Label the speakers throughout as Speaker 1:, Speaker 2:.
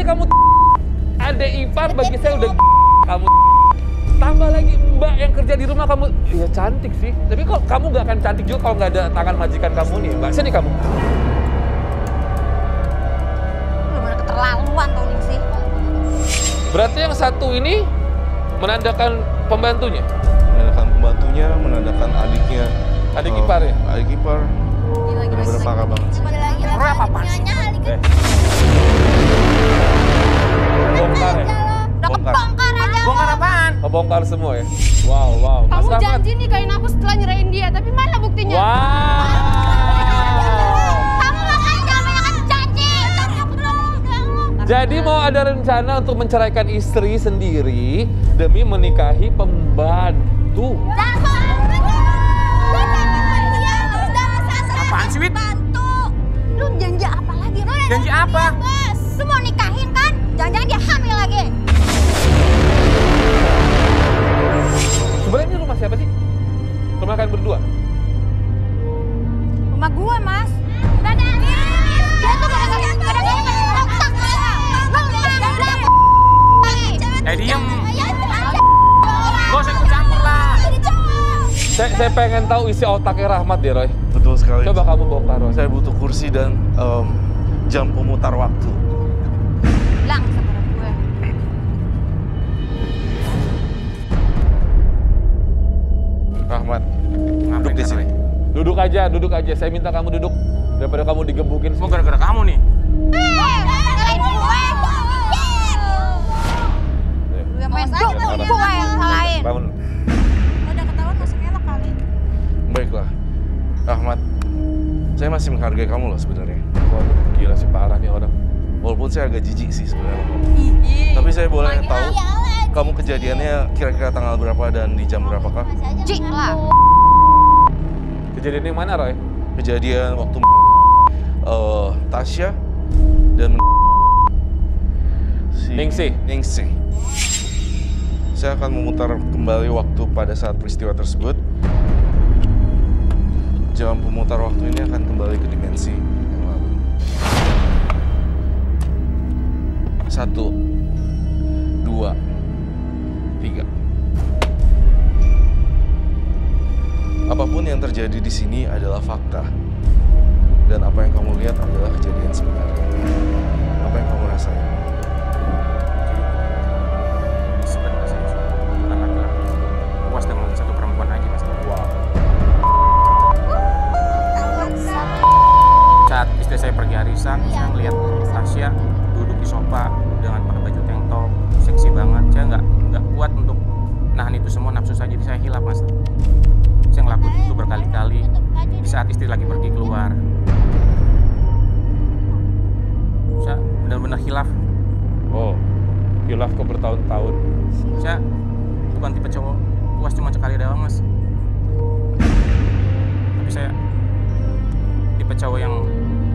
Speaker 1: kamu adek ipar bagi saya udah kamu. Tambah lagi mbak yang kerja di rumah kamu. Iya cantik sih. Tapi kok kamu nggak akan cantik juga kalau nggak ada tangan majikan kamu nih mbak. Sini kamu.
Speaker 2: Bener-bener keterlaluan tuh Ningsih.
Speaker 1: Berarti yang satu ini menandakan pembantunya?
Speaker 3: Menandakan pembantunya, menandakan adiknya.
Speaker 1: Adik ipar ya?
Speaker 3: Adik ipar. Bener-bener parah banget sih.
Speaker 2: Roy apa-apaan sih?
Speaker 1: Bongkar ya?
Speaker 2: Udah kebongkar aja.
Speaker 4: Bongkar apaan?
Speaker 1: Oh, bongkar semua ya? Wow. Mas
Speaker 5: Kamu
Speaker 1: Rahmat.
Speaker 5: janji nikahin aku setelah nyerahin dia, tapi mana buktinya?
Speaker 1: Wow.
Speaker 2: Kamu makanya jangan banyak janji.
Speaker 1: Jadi mau ada rencana untuk menceraikan istri sendiri demi menikahi pembantu.
Speaker 4: Apaan sih, Wit?
Speaker 2: Lu janji apa lagi?
Speaker 4: Janji apa?
Speaker 2: Lu mau nikahin kan? Jangan-jangan dia hamil lagi.
Speaker 1: Sebenarnya ini rumah siapa sih? Rumah kalian berdua?
Speaker 2: Rumah gua, Mas. Dia tuh kadang-kadang otak.
Speaker 4: Diem. Gak usah ikut campur lah.
Speaker 1: Saya pengen tahu isi otaknya Rahmat deh, Roy.
Speaker 3: Betul sekali.
Speaker 1: Coba kamu bongkar, Roy.
Speaker 3: Saya butuh kursi dan jam pemutar waktu.
Speaker 2: Bilang sama gue.
Speaker 3: Rahmat,
Speaker 4: Ngapain
Speaker 3: duduk di sini.
Speaker 1: Duduk aja. Saya minta kamu duduk. Daripada kamu digebukin.
Speaker 4: Semua gara-gara kamu nih.
Speaker 2: Salahin gue. Gue main gue yang salahin.
Speaker 1: Bangun.
Speaker 2: Udah ketahuan masuk elok kali.
Speaker 3: Baiklah, Rahmat. Saya masih menghargai kamu loh sebenarnya.
Speaker 1: Waduh, gila sih parah nih orang.
Speaker 3: Walaupun saya agak jijik sih sebenarnya. Tapi saya boleh tahu kamu kejadiannya kira-kira tanggal berapa dan di jam berapakah?
Speaker 2: Cik lah.
Speaker 1: Kejadian yang mana, Roy?
Speaker 3: Kejadian waktu Tasya dan Ningsih. Saya akan memutar kembali waktu pada saat peristiwa tersebut. Jam pemutar waktu ini akan kembali ke dimensi yang lalu. 1, 2, 3. Apapun yang terjadi di sini adalah fakta. Dan apa yang kamu lihat adalah kejadian sebenarnya. Apa yang kamu rasain?
Speaker 4: Sebenarnya saya bukan laki-laki. Puas dengan satu perempuan aja, Mas.
Speaker 1: Wow.
Speaker 4: Saat istri saya pergi arisan, saya ngeliat Tasya duduk di sofa dengan pakai baju tank top, seksi banget. Saya nggak kuat untuk nahan itu semua nafsu saya, jadi saya hilaf, Mas. Saya ngelakuin itu berkali-kali di saat istri lagi pergi keluar. Saya benar-benar hilaf.
Speaker 1: Oh, hilaf kok bertahun-tahun.
Speaker 4: Saya bukan tipe cowok puas cuma sekali doang, Mas. Tapi saya tipe cowok yang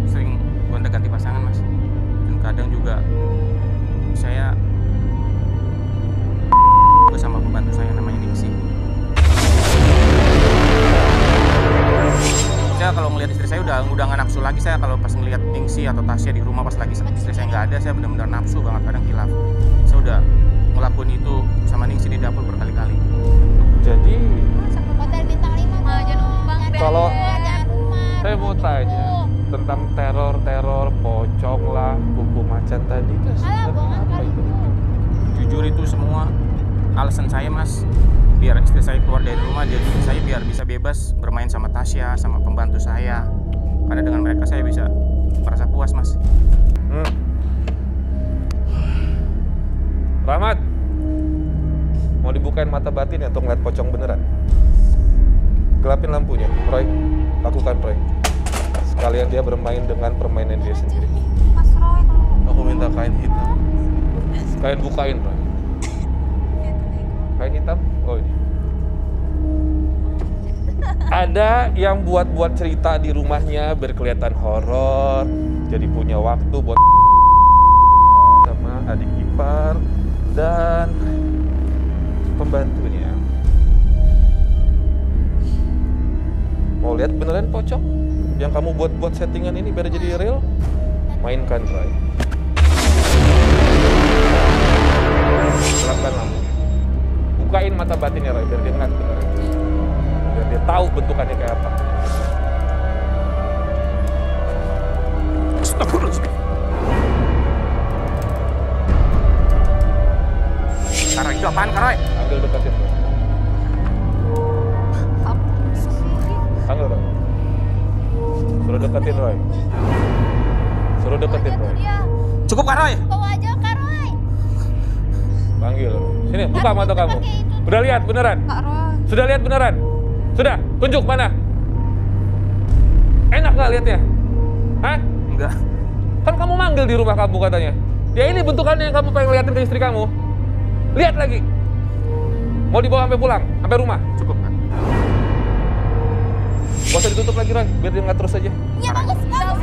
Speaker 4: sering gonta-ganti pasangan, Mas. Dan kadang juga saya bersama pembantu saya namanya Ningsih. Saya kalau ngelihat istri saya udah nggak nafsu lagi. Saya kalau pas ngelihat Ningsih atau Tasya di rumah pas lagi istri saya nggak ada, saya benar-benar nafsu banget, kadang hilaf. Saya udah ngelakuin itu sama Ningsih di dapur berkali-kali.
Speaker 1: Jadi,
Speaker 2: Hotel bintang 5.
Speaker 1: kalau saya mau tanya tentang teror pocong lah, kuku macan tadi itu sebenarnya apa itu?
Speaker 4: Jujur itu semua alasan saya, Mas, biar istri saya keluar dari rumah, jadi saya biar bisa bebas bermain sama Tasya, sama pembantu saya. Karena dengan mereka saya bisa merasa puas, Mas.
Speaker 1: Rahmat, mau dibukain mata batin ya untuk ngeliat pocong beneran? Gelapin lampunya, Roy. Lakukan, Roy. Sekalian dia bermain dengan permainan dia sendiri.
Speaker 2: Mas Roy kalau
Speaker 3: Aku minta kain hitam.
Speaker 1: Kalian bukain, Roy. Kain hitam? Oh ini. Ada yang buat cerita di rumahnya berkelihatan horor, jadi punya waktu buat sama adik ipar dan pembantunya. Mau lihat beneran pocong? Yang kamu buat settingan ini biar jadi real? Mainkan, Roy. mata batinnya Roy, biar dia ngeliat beneran. Biar dia tahu bentukannya kayak apa.
Speaker 4: Astagfirullahaladzim. Karoy, itu apaan Karoy?
Speaker 1: Ambil deketin Roy. Panggil Roy. Suruh deketin Roy. Suruh deketin Roy.
Speaker 4: Cukup Karoy.
Speaker 2: Bawa aja Kak Roy.
Speaker 1: Panggil. Sini, buka mata kamu. Udah lihat beneran?
Speaker 5: Kak Roy.
Speaker 1: Sudah lihat beneran? Sudah? Tunjuk mana? Enak nggak lihatnya? Hah?
Speaker 4: Enggak.
Speaker 1: Kan kamu manggil di rumah kamu katanya. Ya ini bentukannya yang kamu pengen liatin ke istri kamu. Lihat lagi. Mau dibawa sampai pulang? Sampai rumah?
Speaker 4: Cukup Kak.
Speaker 1: Gak usah ditutup lagi Roy, biar dia nggak terus aja.
Speaker 2: Ya bagus, bagus.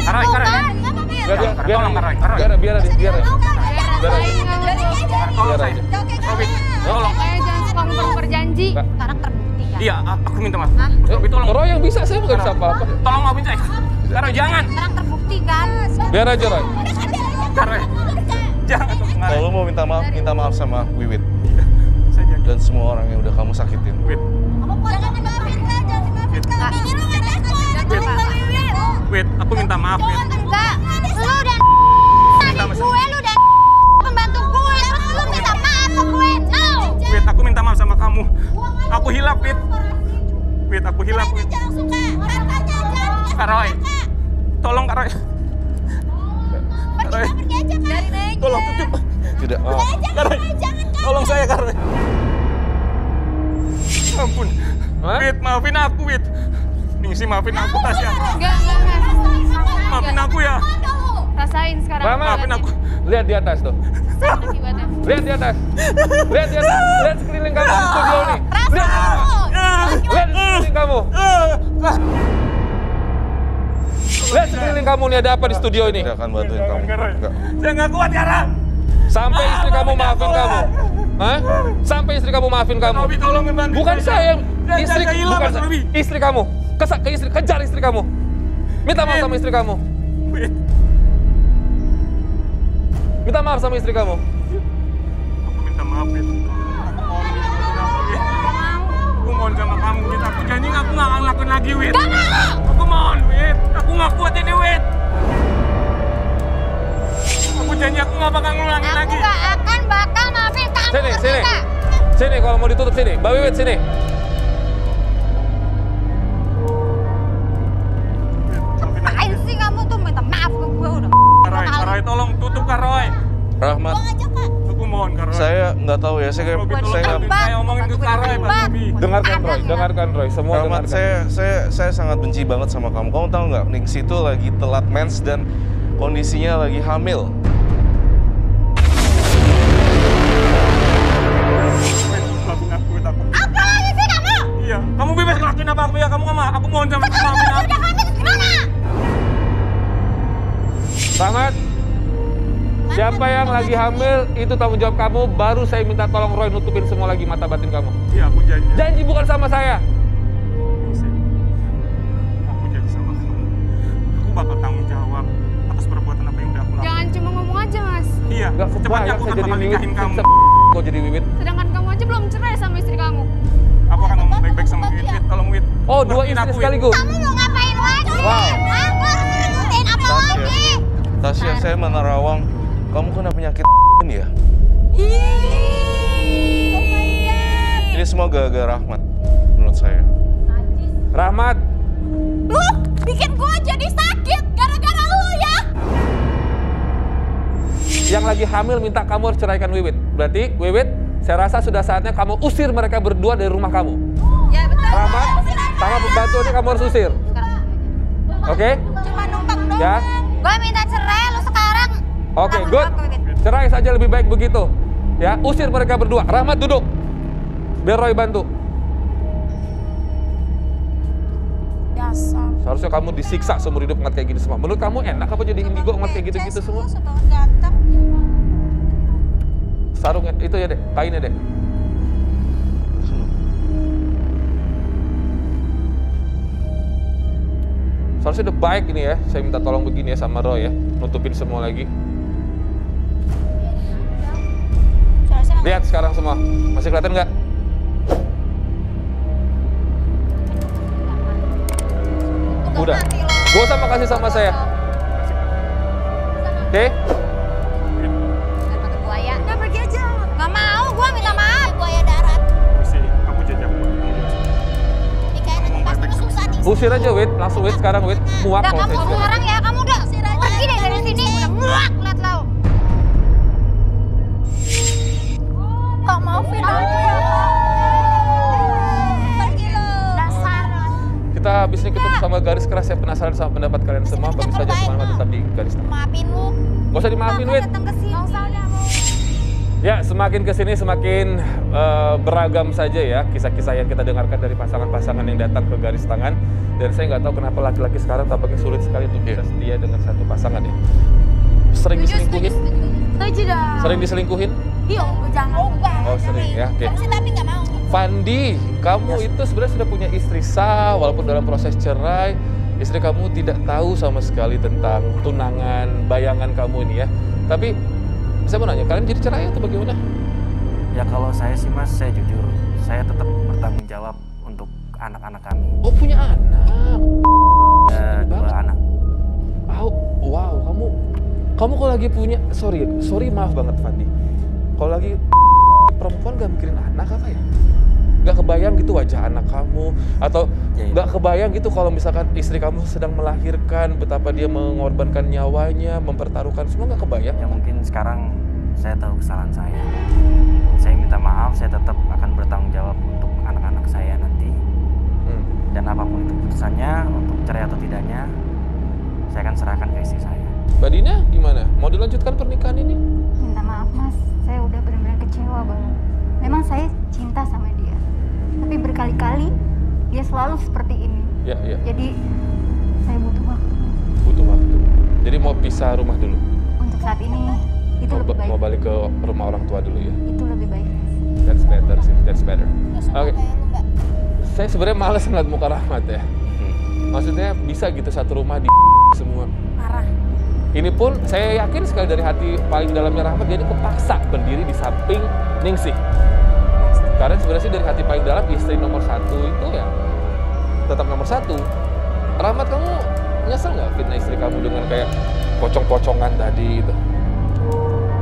Speaker 4: Karoy, Karoy.
Speaker 1: Biar dia, biar
Speaker 4: Tolong, Karoy, Karoy.
Speaker 1: biar biar aja.
Speaker 5: Biar
Speaker 4: Tolong
Speaker 1: Biar
Speaker 4: saya.
Speaker 1: aja.
Speaker 4: Robi, tolong.
Speaker 5: Jangan suka berjanji.
Speaker 1: Nggak.
Speaker 2: Sekarang terbukti kan?
Speaker 4: Iya, aku minta maaf.
Speaker 1: Eh,
Speaker 4: Robi, tolong.
Speaker 1: Roy yang bisa, saya bukan bisa apa-apa.
Speaker 4: Tolong maafin saya. Karoy, jangan.
Speaker 2: Sekarang terbukti kan?
Speaker 1: Biar aja Roy.
Speaker 4: Karoy, jangan.
Speaker 3: Kalau lo mau minta maaf sama Wiwit
Speaker 4: Saya janji.
Speaker 3: dan semua orang yang udah kamu sakitin.
Speaker 4: Wait,
Speaker 2: Jangan dimaafin Kak, jangan dimaafin Kak. Ini lu nggak takut.
Speaker 4: wait, aku minta maaf, Wit.
Speaker 2: Enggak, lu udah
Speaker 4: Minta
Speaker 2: gue,
Speaker 4: maaf.
Speaker 2: lu udah pembantu gue, terus lu minta maaf ke gue. No.
Speaker 4: Wit, aku minta maaf sama kamu. Aku hilap, Wit. Wit, aku hilap, Wit.
Speaker 2: Jangan suka, hartanya jangan.
Speaker 4: Karoy, tolong Karoy. Karoy,
Speaker 2: Pergi aja Kak.
Speaker 4: tolong tutup.
Speaker 3: Tidak.
Speaker 1: Oh.
Speaker 4: Karoy, tolong saya, Karoy. Ampun.
Speaker 1: Hah?
Speaker 4: Wit, maafin aku, Wit. Ningsi, maafin aku, Tasya.
Speaker 5: Enggak.
Speaker 4: Maafin aku ya.
Speaker 5: Rasain sekarang.
Speaker 1: Rama,
Speaker 4: Maafin aku.
Speaker 1: lihat di atas tuh.
Speaker 5: Akibatnya.
Speaker 1: Lihat di atas. Lihat di atas. Lihat sekeliling kamu di studio nih. Lihat. Lihat di sekeliling kamu. Lihat sekeliling kamu nih, ada apa di studio ini.
Speaker 3: Tidak akan bantuin kamu.
Speaker 4: Karoy.
Speaker 3: Enggak.
Speaker 4: Saya nggak kuat, Yara.
Speaker 1: Sampai istri kamu maafin kamu. Hah? Sampai istri kamu maafin kamu.
Speaker 4: Robi, tolong membantu
Speaker 1: Bukan saya,
Speaker 4: Saya
Speaker 1: istri
Speaker 4: kehilangan,
Speaker 1: bukan saya.
Speaker 4: Robi.
Speaker 1: Istri kamu. Ke istri, kejar istri kamu. Minta maaf sama istri kamu.
Speaker 4: Wit,
Speaker 1: Minta maaf sama istri kamu.
Speaker 4: aku minta maaf, Wit. Aku mohon sama kamu, Wit. Aku janji aku nggak akan lakuin lagi, Wit. Aku mohon, Wit. Aku nggak kuat ini, Wit. Aku janji aku nggak bakal ngulangin lagi.
Speaker 2: Aku gak akan bakal maafin kamu.
Speaker 1: Sini,
Speaker 2: ngerti
Speaker 1: sini.
Speaker 2: nggak?
Speaker 1: Sini kalau mau ditutup sini. Mbak Wiwit sini.
Speaker 2: Ngapain sih kamu tuh minta maaf ke gue udah.
Speaker 4: Karoy, Karoy, tolong tutup, Karoy.
Speaker 3: Rahmat,
Speaker 2: Buang aja Kak.
Speaker 4: Aku mohon, Karoy.
Speaker 3: saya nggak tahu ya. Saya kayak
Speaker 4: Robi,
Speaker 2: Buat
Speaker 4: tolong
Speaker 3: saya nggak.
Speaker 4: bantu saya omongin ke Karoy, Pak Robi.
Speaker 1: Dengarkan Roy, dengarkan Roy. Semua
Speaker 3: Rahmat,
Speaker 1: dengarkan.
Speaker 3: saya sangat benci banget sama kamu. Kamu tahu nggak, Ningsi itu lagi telat mens dan kondisinya lagi hamil.
Speaker 4: Wit, maafin aku, Wit.
Speaker 2: Apa lagi sih kamu?
Speaker 4: Iya, kamu bebas ngelakuin apa aku ya. Kamu nggak mau. Aku mohon sama kamu, maafin aku.
Speaker 2: Udah hamil terus gimana?
Speaker 1: Rahmat, siapa yang lagi hamil itu tanggung jawab kamu. Baru saya minta tolong Roy nutupin semua lagi mata batin kamu.
Speaker 4: Iya, aku janji.
Speaker 1: Janji bukan sama saya.
Speaker 4: Aku janji sama kamu. Aku bakal tanggung jawab atas perbuatan apa yang udah aku lakukan.
Speaker 5: Jangan cuma ngomong aja, Mas.
Speaker 4: Iya,
Speaker 1: Gak
Speaker 4: secepatnya
Speaker 1: kebayang
Speaker 4: aku
Speaker 1: saya
Speaker 4: bakal
Speaker 1: jadi
Speaker 4: nikahin
Speaker 1: Wiwit.
Speaker 4: kamu.
Speaker 1: Kok jadi Wiwit?
Speaker 5: Sedangkan kamu aja belum cerai sama istri kamu.
Speaker 4: Aku akan ngomong baik-baik sama Wit. Wit, tolong Wit.
Speaker 1: Oh, dua
Speaker 4: Maafin
Speaker 1: istri
Speaker 4: aku, Wit.
Speaker 1: sekaligus.
Speaker 2: Kamu mau ngapain lagi?
Speaker 1: Wow.
Speaker 2: Hah? Gue harus ngerutin apa lagi?
Speaker 3: Tasya, saya menerawang. Kamu kena penyakit ya?
Speaker 2: Oh my god.
Speaker 3: Ini semua gara-gara Rahmat, menurut saya.
Speaker 1: Rahmat,
Speaker 2: Lu bikin gue jadi sakit gara-gara lu ya.
Speaker 1: yang lagi hamil minta kamu harus ceraikan Wiwit. Berarti Wiwit, saya rasa sudah saatnya kamu usir mereka berdua dari rumah kamu.
Speaker 2: Ya betul.
Speaker 1: Rahmat, sama pembantunya kamu harus usir. Oke?
Speaker 2: Cuma numpang doang.
Speaker 1: Ya.
Speaker 2: Gue minta cerai lu sekarang.
Speaker 1: Oke,
Speaker 2: Tanggung
Speaker 1: good.
Speaker 2: jawab ke Wiwit.
Speaker 1: Cerai saja lebih baik begitu. Ya, usir mereka berdua. Rahmat duduk. Biar Roy bantu.
Speaker 2: Dasar.
Speaker 1: Seharusnya kamu disiksa seumur hidup ngeliat kayak gini semua. Menurut kamu enak apa jadi indigo ngeliat kayak gitu-gitu semua?
Speaker 2: Sebanget ganteng.
Speaker 1: Sarungnya, itu ya deh, kainnya deh. Seharusnya udah baik ini ya, saya minta tolong begini ya sama Roy ya. Nutupin semua lagi.
Speaker 2: Seharusnya
Speaker 1: Lihat sekarang semua, masih kelihatan nggak? Udah. Gak usah makasih sama saya. Oke?
Speaker 2: Pakai buaya. Udah pergi aja. Gak mau, gua minta maaf. Buaya darat.
Speaker 6: Aku jajak buat
Speaker 2: Ini kayaknya pasti susah nih.
Speaker 1: Usir aja, Wit. Langsung, Wit. Sekarang, Wit. Muak
Speaker 2: Udah
Speaker 1: kalau
Speaker 2: kamu
Speaker 1: saya juga.
Speaker 2: sekarang ya, kamu udah pergi deh dari sini. Udah muak liat lo. Gak mau final. Pergi lo. Dasar.
Speaker 1: Kita habis ini ketemu sama garis keras. Saya penasaran sama pendapat kalian semua. Bagus saja semuanya tetap di garis tengah.
Speaker 2: Maafin lu.
Speaker 1: Gak usah dimaafin, Wit.
Speaker 2: Datang ke sini. Gak usah udah mau.
Speaker 1: Ya, semakin kesini semakin beragam saja ya kisah-kisah yang kita dengarkan dari pasangan-pasangan yang datang ke garis tangan. Dan saya nggak tahu kenapa laki-laki sekarang tampaknya sulit sekali untuk bisa setia dengan satu pasangan ya. Sering diselingkuhin?
Speaker 2: Setuju dah.
Speaker 1: Sering diselingkuhin?
Speaker 2: Iya, jangan.
Speaker 1: Oh sering ya, oke.
Speaker 2: Tapi nggak mau.
Speaker 1: Fandi, kamu itu sebenarnya sudah punya istri sah, walaupun dalam proses cerai, istri kamu tidak tahu sama sekali tentang tunangan, bayangan kamu ini ya. Tapi saya mau nanya, kalian jadi cerai atau bagaimana?
Speaker 4: Ya kalau saya sih Mas, saya jujur, saya tetap bertanggung jawab untuk anak-anak kami.
Speaker 1: Oh punya anak?
Speaker 4: Dua anak.
Speaker 1: Oh, wow, kamu kalau lagi punya, sorry maaf banget Fandi. Kalau lagi perempuan gak mikirin anak apa ya? Gak kebayang gitu wajah anak kamu, atau gak kebayang gitu kalau misalkan istri kamu sedang melahirkan, betapa dia mengorbankan nyawanya, mempertaruhkan semua, gak kebayang?
Speaker 4: Ya mungkin sekarang saya tahu kesalahan saya. Saya minta maaf, saya tetap akan bertanggung jawab untuk anak-anak saya nanti. Dan apapun itu keputusannya, untuk cerai atau tidaknya, saya akan serahkan ke istri saya.
Speaker 1: Mbak Dina gimana? Mau dilanjutkan pernikahan ini?
Speaker 7: Minta maaf Mas, saya udah benar-benar kecewa banget. Memang saya cinta sama dia, tapi berkali-kali dia selalu seperti ini.
Speaker 1: Ya.
Speaker 7: Jadi saya butuh waktu.
Speaker 1: Butuh waktu. Jadi mau pisah rumah dulu?
Speaker 7: Untuk saat ini itu lebih baik.
Speaker 1: Mau balik ke rumah orang tua dulu ya?
Speaker 7: Itu lebih baik.
Speaker 1: That's better sih, that's better. Oke. Saya sebenarnya males ngeliat muka Rahmat ya. Maksudnya bisa gitu satu rumah di semua.
Speaker 2: Parah.
Speaker 1: Ini pun saya yakin sekali dari hati paling dalamnya Rahmat, dia ini kepaksa berdiri di samping Ningsih. Karena sebenarnya sih dari hati paling dalam istri nomor satu itu ya tetap nomor satu. Rahmat, kamu nyesel nggak fitnah istri kamu dengan kayak pocong-pocongan tadi itu?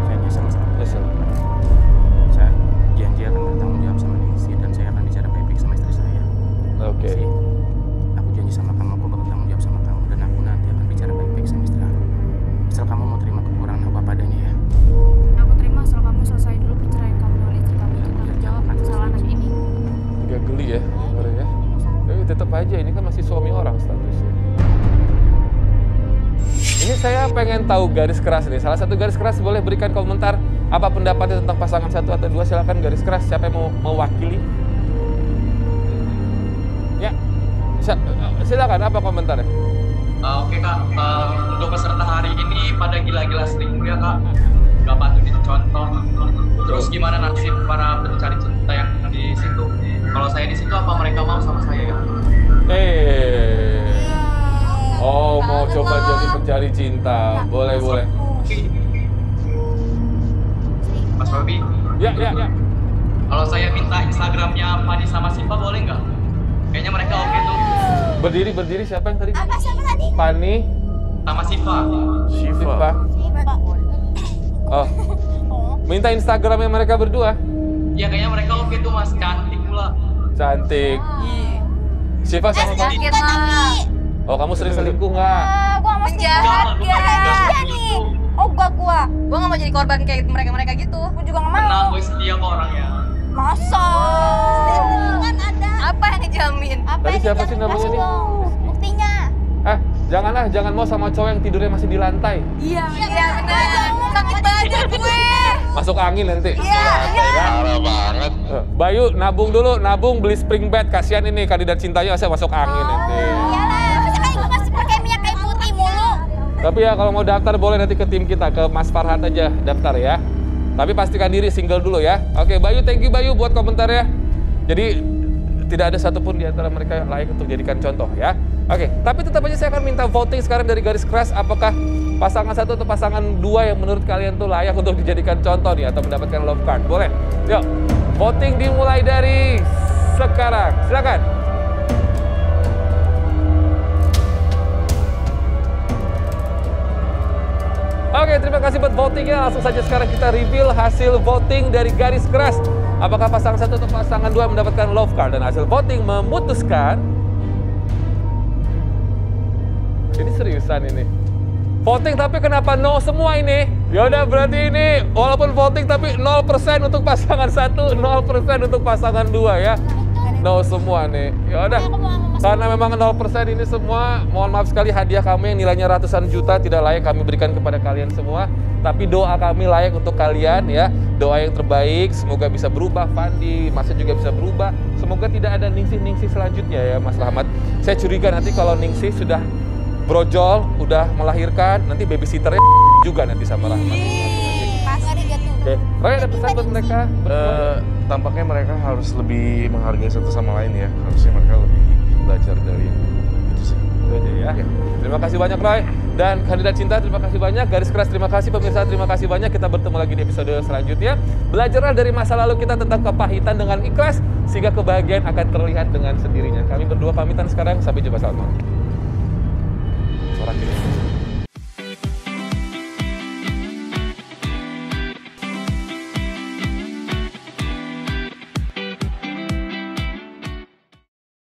Speaker 4: Saya nyesel.
Speaker 1: Nyesel.
Speaker 4: Saya janji akan bertanggung jawab sama istri dan saya akan bicara baik-baik sama istri saya.
Speaker 1: Oke.
Speaker 4: Sih, aku janji sama kamu, aku bakal bertanggung jawab sama kamu dan aku nanti akan bicara baik-baik sama istri aku. Asal kamu mau terima kekurangan aku apa adanya ya.
Speaker 5: Aku terima asal kamu selesai dulu perceraian kamu dengan istri kamu untuk tanggung jawab kesalahan anak ini.
Speaker 1: Agak geli ya kemarin ya. Tapi tetap aja ini kan masih suami orang statusnya. Ini saya pengen tahu garis keras nih. Salah satu garis keras boleh berikan komentar apa pendapatnya tentang pasangan 1 atau 2. Silakan garis keras. Siapa yang mau mewakili? Ya, silakan. Apa komentarnya?
Speaker 8: Oke kak, untuk peserta hari ini pada gila-gila selingkuh ya kak, gak patut dicontoh. Terus gimana nasib para pencari cinta yang di situ? Kalau saya di situ apa mereka mau sama saya?
Speaker 1: Oh, mau coba jadi pencari cinta. Boleh.
Speaker 8: Mas Robi,
Speaker 1: Ya.
Speaker 8: kalau saya minta Instagramnya Fadi sama Siva boleh nggak? Kayaknya mereka oke tuh.
Speaker 1: Berdiri siapa yang tadi?
Speaker 2: Siapa tadi?
Speaker 1: Fani,
Speaker 8: Sama Siva.
Speaker 1: Siva. Oh. Minta Instagramnya mereka berdua.
Speaker 8: Ya kayaknya mereka oke tuh mas, cantik pula.
Speaker 1: Cantik. Siva sama Fani.
Speaker 2: Sakit lah.
Speaker 1: Oh, kamu sering selingkuh nggak?
Speaker 2: Gua nggak mau
Speaker 8: Enggak,
Speaker 2: Iya nih. Oh gua nggak mau jadi korban kayak mereka gitu. Gua juga nggak mau.
Speaker 8: Tenang, gue setia kok orangnya.
Speaker 2: Masa? Kan ada. Apa yang dijamin?
Speaker 1: Tadi siapa sih namanya nih?
Speaker 2: Buktinya.
Speaker 1: Jangan mau sama cowok yang tidurnya masih di lantai.
Speaker 2: Iya benar. Sakit banget gue.
Speaker 1: Masuk angin nanti.
Speaker 2: Iya.
Speaker 3: Parah banget.
Speaker 1: Bayu, nabung beli spring bed. Kasihan ini kandidat cintanya saya masuk angin nanti.
Speaker 2: Iyalah, masa kayak gue masih pakai minyak kayu putih mulu.
Speaker 1: Tapi ya kalau mau daftar boleh nanti ke tim kita, ke Mas Farhan aja daftar ya. Tapi pastikan diri single dulu ya. Oke, Bayu, thank you Bayu buat komentarnya. Jadi tidak ada satupun di antara mereka yang layak untuk jadikan contoh ya. Oke, tapi tetap aja saya akan minta voting sekarang dari garis keras. Apakah pasangan 1 atau pasangan 2 yang menurut kalian tuh layak untuk dijadikan contoh nih atau mendapatkan love card? Boleh? Yuk, voting dimulai dari sekarang. Silakan. Oke, terima kasih buat votingnya. Langsung saja sekarang kita reveal hasil voting dari garis keras. Apakah pasangan 1 atau pasangan 2 mendapatkan love card? Dan hasil voting memutuskan... Ini seriusan ini. Voting tapi kenapa no semua ini? Yaudah berarti ini walaupun voting tapi 0% untuk pasangan 1, 0% untuk pasangan 2 ya. No semua nih. Yaudah. Karena memang 0% ini semua, mohon maaf sekali hadiah kami yang nilainya ratusan juta tidak layak kami berikan kepada kalian semua. Tapi doa kami layak untuk kalian ya. Doa yang terbaik, semoga bisa berubah. Fandi, Masnya juga bisa berubah. Semoga tidak ada ningsih-ningsih selanjutnya ya Mas Rahmat. Saya curiga nanti kalau ningsih sudah brojol, udah melahirkan, nanti babysitternya juga nanti sama Rahmat. Oke, Roy ada pesan buat mereka?
Speaker 3: Tampaknya mereka harus lebih menghargai satu sama lain ya. Harusnya mereka lebih belajar dari yang itu sih.
Speaker 1: Itu aja ya. Terima kasih banyak Roy. Dan kandidat cinta terima kasih banyak. Garis keras terima kasih. Pemirsa terima kasih banyak. Kita bertemu lagi di episode selanjutnya. Belajarlah dari masa lalu kita tentang kepahitan dengan ikhlas sehingga kebahagiaan akan terlihat dengan sendirinya. Kami berdua pamitan sekarang. Sampai jumpa, selamat malam. Suara kiri.